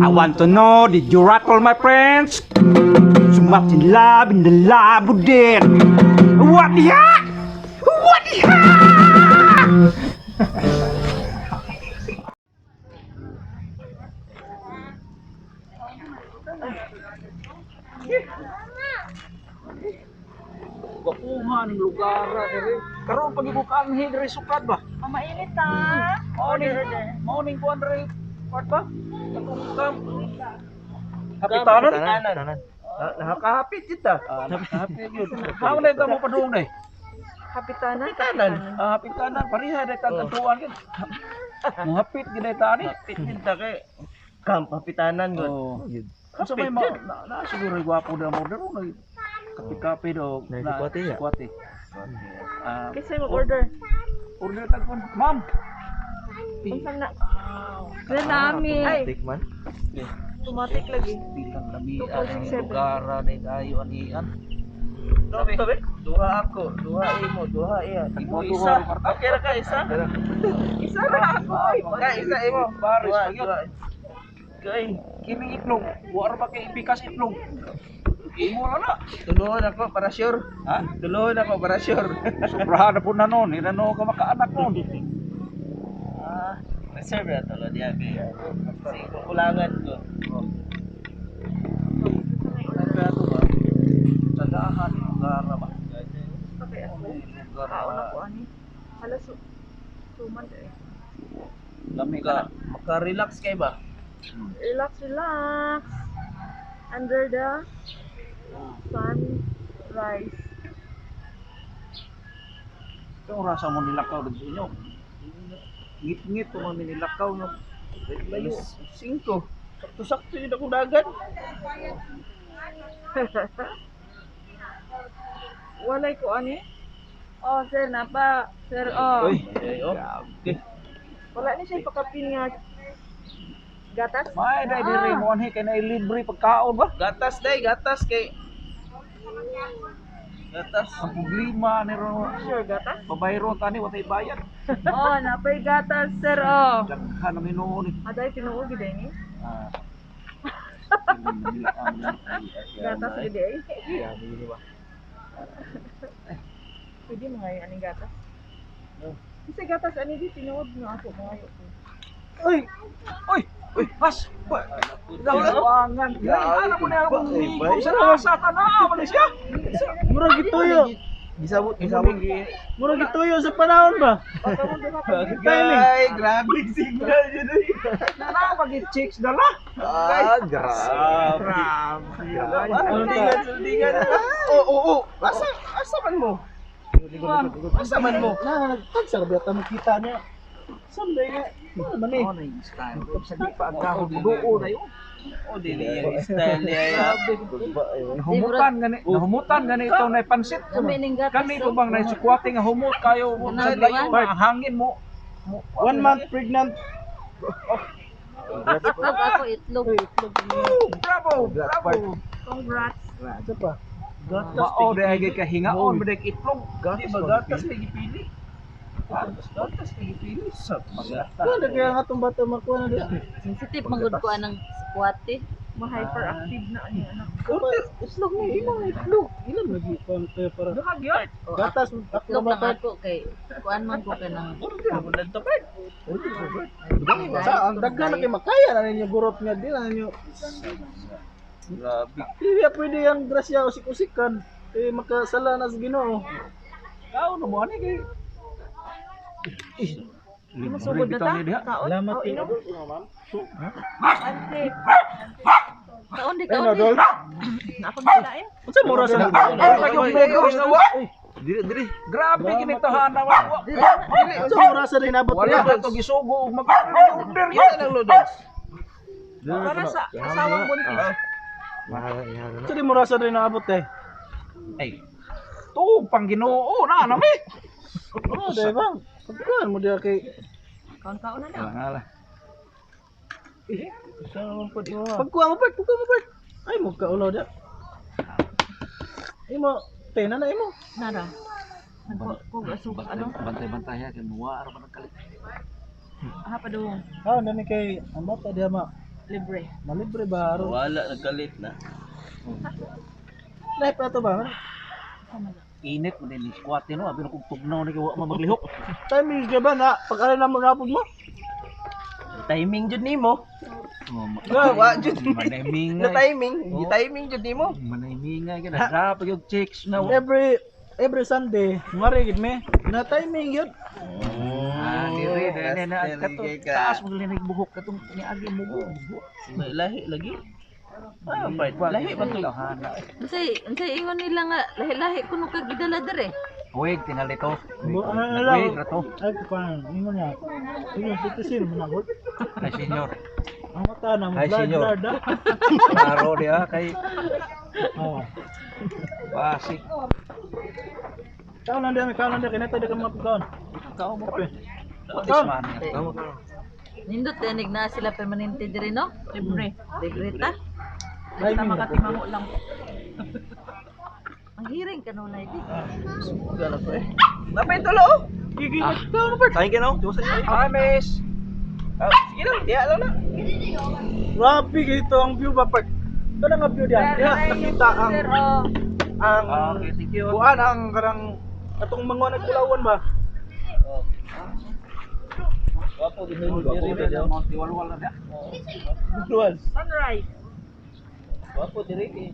I want to know, did you rattle my friends? So much in the love who did. What the heck? What the heck? Gapuhan ng lugar diri. Karon pagibukaan hi diri sukad ba? Mainit ha. Morning ko andre. What ba? Kam. Kapitanan. Nakakahapit kita. Nakakahapit yun. How na ito mo padung day? Kapitanan. Kapitanan pariha day tagantuan kin. Mohapit gid day tani. Hapit din ta kay camp hapitanan gud. Oh. Kasi may na siguro gwapo na mo dero na kape-kape do na sukwate. Kasi mag-order. Order tag kon. Ma'am. Unsang na? Ganami. Ay, Tikman. automatic lagi. Bilang lami 2.67. lugar ni kayo anian. Sabi, duha ako, duha imo, duha iya. Imo Isa. duha, Okay ra ka isa. Isa na ako. Ka isa imo. Baris Duha, pagyud. duha. Kay Kini itlog, wa ba kay ibikas itlog. Imo na. tuluhon ako para sure. Ha? Tuluhon ako para sure. Sobrahan na po na noon, inano ka makaanak noon. Reserve na tolo diya kay. Kasi kukulangan ko. Kaya to ba? Sadahan lugar ba? Okay, ako. Lugar Kaon ba? ako ani. Halos tuman eh. Lami ka. Maka-relax kay ba? Relax. Under the sunrise. Kung rasa mo nilakaw din sa inyo. Ngit-ngit mo man nilakaw no. Layo 5. Sakto-sakto yun ako dagat. Walay ko ani. Oh, sir, napa. Sir, oh. Uy. Okay. Wala ni siya pakapin nga gatas. May dai diri mo anhi kay na libre pagkaon ba? Gatas day, gatas kay. Gatas. Ang problema ni ro. Sure, gatas? Pabayron tani wa tay bayad. Oh, napay gatas, sir, oh. Daghan na minuon ni. Aday, tinuog gid ni. Ah. Gatas gid eh. Ya, begini ba? Pwede mga yan aning gatas. Kasi gatas ani di tinuod nga ako mga ko. Uy! Uy, pas! Dawangan! Anak ko na akong ligo sa satana! Malaysia! Murag gituyo. Gisabot. Murag gituyo sa panahon ba? Ay, grabe signal yun. Nana, pag-chicks na lang! Grabe. Suldingan. Oo. Asa man mo? Asa man mo? Nagtagsa ba ito makita niya? Sunday nga. Ano man eh? Ano yung style? Sa di pa ang kahon buo na yun. Oh, dili yung style niya. Nahumutan gani ito na pansit. Kani ko bang na sukwate nga humot kayo sa layo ang hangin mo. 1 month pregnant. Itlog ako, itlog. Bravo! Congrats. Asa pa? Mao dahil kahingaon mo dahil itlog. Di ba gatas may gipili? Gatas may gipili sa pagata. Ano kaya nga itong bata makuha na diya? Sensitive manggod ko anang squatty. Ma-hyperactive na ani anak. Itlog ni imong itlog. Ilan lagi konte para. Duhagyot. Gatas Itlog lang ako kay kuan man ko kanang Bulan to pa. Sa ang daghan na kay makaya na ninyo gurot nga di na ninyo. Grabe. Hindi pwede ang grasya usik-usikan. Makasala na sa Ginoo. Kao na mo ani kay. Masugod na ta. Kaon. Salamat Oh, inom. ma'am. Ante. kaon di Ano kaon. dol? Ako nalain. Unsa mo ra sa Diri. Grabe kinito hanawa. Unsa mo ra sa dinabot Wala na to gisugo ug mag-order Yan ang lodos. Para sa asawang buntis. Sa di mo ra sa rin naabot eh. Ay. Tuog pang Ginoo na nami. Oh, dai bang. Pagkuan mo dia kay Kaon-kaon na na. Alah. Sa man pud imo. Pagkuan mo pag. Ay mo ka ulo dia. Imo pena na imo. Nara. Ko asuka ano? Bantay-bantay ya kay muwa ra man kalit. Aha pa dong. Ah, nami kay amo ta dia ma. Libre. Malibre ba? Wala, nagkalit na. Live pa to ba? Init mo din, squat yun, abi na kong tugnaw na kiwa maglihok. Timing ka ba na? Pag-alin na mo napod mo? Timing jud nimo. Wa jud Manaming na timing, di timing jud nimo. Manaming nga gina. Dapat yung chicks na. Every Sunday, ngari gid me. Na timing yun. Dire na kato. Ka. Taas mo linig buhok katong niagi mo buhok. Lahi lagi. Bait. Lahi ba to? Unsay ingon nila nga lahi-lahi kuno ka gidala dire. Huwag tinali to. Ano lang? Huwag na to. Ay, paano? Ingon na. Ingon, titisin mo na ko. Ay senyor. Ang mata na mo. Ay, senyor. Blard. Klaro dia kay Oo. basic. Kaon na kinata di ka mga pagkaon. Kao mo Kape. This man. Nindot tinig na sila permanente dire no? Libre. Libre ta. Basta Timing na to. makatimamo lang. Ang hiring kanunay di. Gala ko eh. Napay tulo. Ah. Tayo kino, tuwa sa iyo. Hi, miss. Sige lang, diya lang na. Grabe dito ang view ba pag. Ito na nga view diyan. Kaya nakita ang Okay, thank you. kuan ang karang atong mga nagkulawan ba? Wapo gid Mount Tiwalwal na. Dual. Sunrise. Wapo diri kay.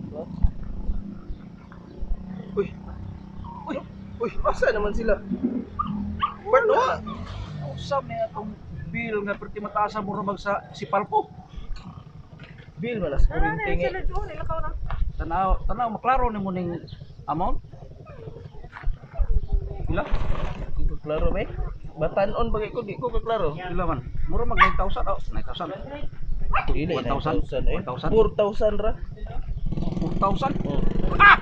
Uy, asa naman sila? Pardon. Usap niya itong bill nga perti mataasa mo ramag sa sipalpo. Bill malas Ano na kurinting sila doon? Ilakaw na. Tanaw maklaro ni mo ning amount. Pila? Hindi ko klaro ba? Batanon bagay ko, di ko kaklaro. Pila man? Mura mag 9,000. Oh, 9,000. Dili 1,000. 1,000 eh. 1,000. 4,000 ra. 4,000. Ah!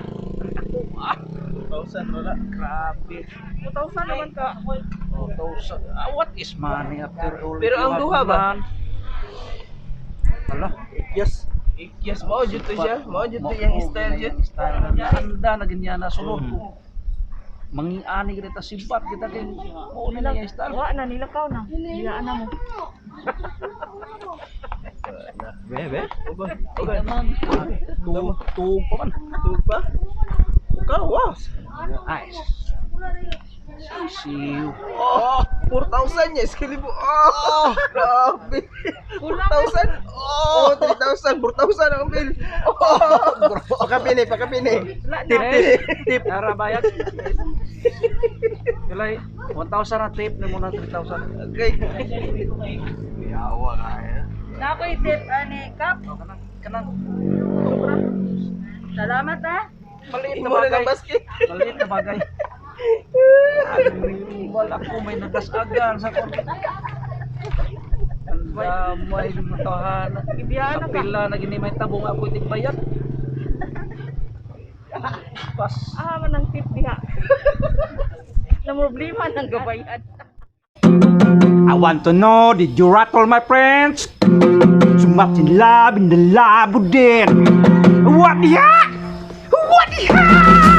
Ah! 4,000 ra. Grabe. 2,000 naman ka. 4,000. What is money after all? Pero ang duha ba? Wala. Yes. Yes, mao jud to siya. Mao jud to yang style jud. Style na handa na ganyan na sunod ko. Mangiani kita simpat kita kay mo na niya style. Wa na, nilakaw na. Biyaan na mo. Bebe. Okay. Tuog pa man. Tug pa. Kawas. Nice. Sisiw. Oh, 4,000 niya, skilibo. Oh, grabe. 4,000. Oh, 3,000, 4,000 ang bill. Oh, pakapini. Tip. Tara bayad. Kilay 1,000 na tip ni mo na 3,000. Okay. Yawa kaya. Nakoy tip ani kap. Kanang Salamat ah. maliit na Imo na bagay. ng basket. Maliit na bagay. Wala ko may nagasagan sa kon. Ang damay ng matahan. Ibiyaan na ka. Pila na gini may tabong ako itig bayad. Pas. Ah, manang tip diha. Na problema ng gabayan. I want to know, did you rattle my friends? So much in love the lab with it. What the heck? What the heck?